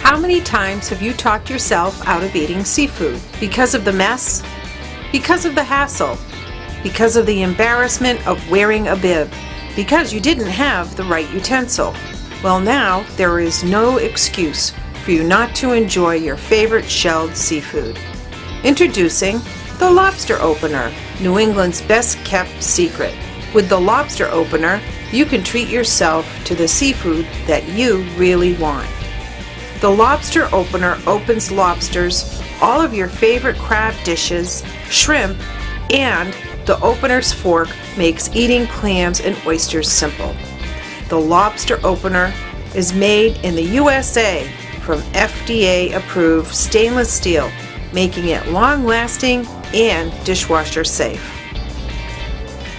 How many times have you talked yourself out of eating seafood? Because of the mess? Because of the hassle? Because of the embarrassment of wearing a bib? Because you didn't have the right utensil? Well, now there is no excuse for you not to enjoy your favorite shelled seafood. Introducing the Lobster Opener, New England's best kept secret. With the Lobster Opener, you can treat yourself to the seafood that you really want. The Lobster Opener opens lobsters, all of your favorite crab dishes, shrimp, and the opener's fork makes eating clams and oysters simple. The Lobster Opener is made in the USA from FDA-approved stainless steel, making it long-lasting and dishwasher safe.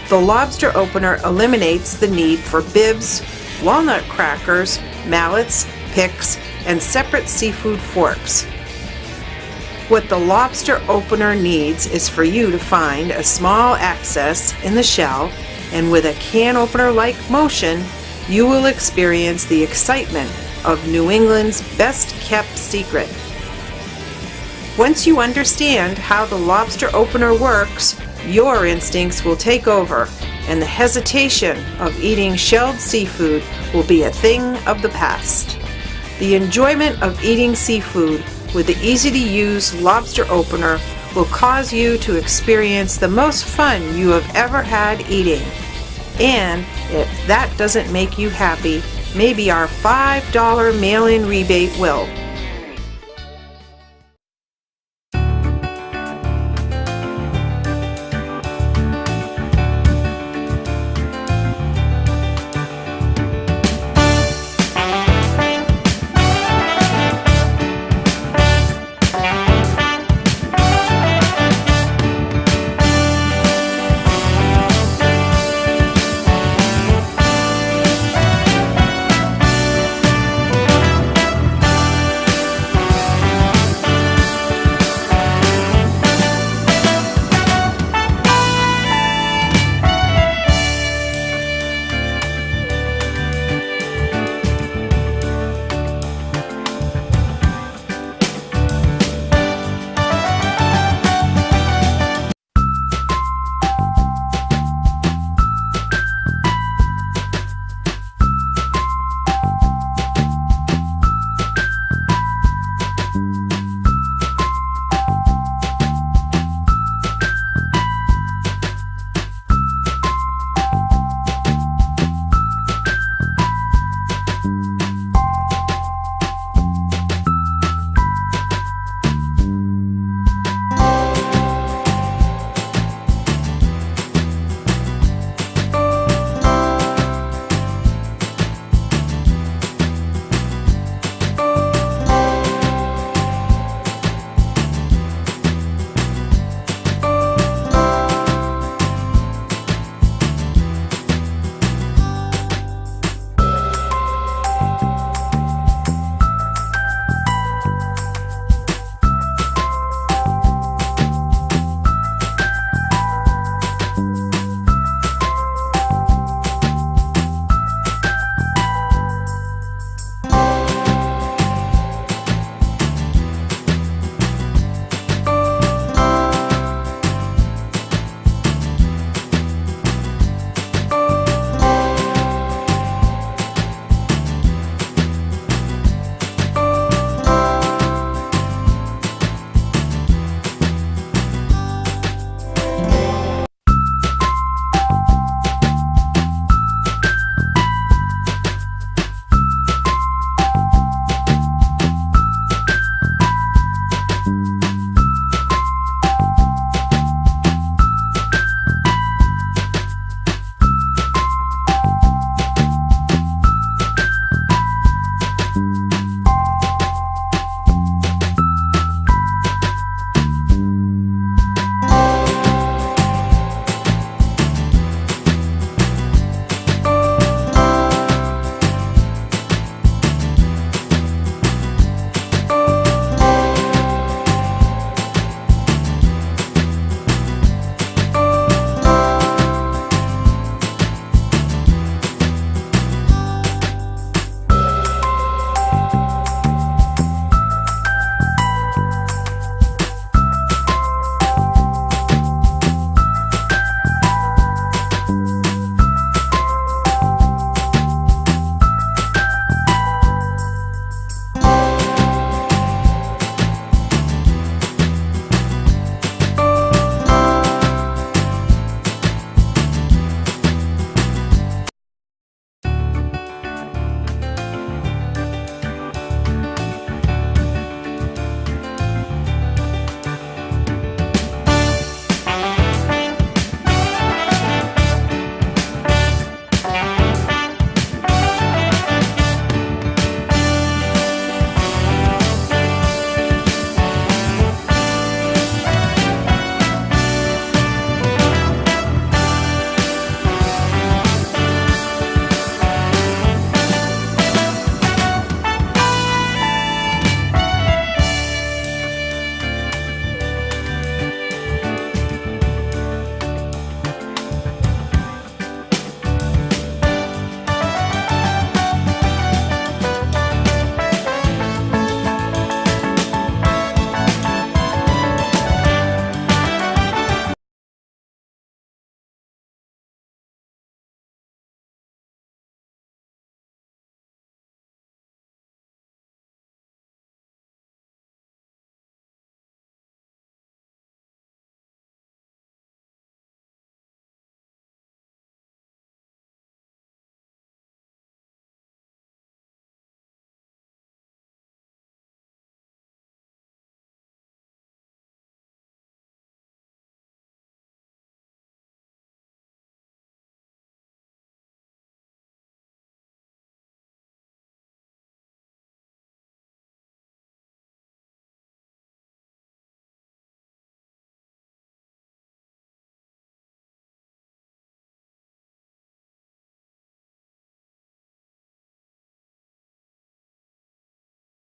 The Lobster Opener eliminates the need for bibs, walnut crackers, mallets, picks, and separate seafood forks. What the Lobster Opener needs is for you to find a small access in the shell, and with a can opener-like motion, you will experience the excitement of New England's best-kept secret. Once you understand how the Lobster Opener works, your instincts will take over, and the hesitation of eating shelled seafood will be a thing of the past. The enjoyment of eating seafood with the easy-to-use Lobster Opener will cause you to experience the most fun you have ever had eating. And if that doesn't make you happy, maybe our $5 mail-in rebate will.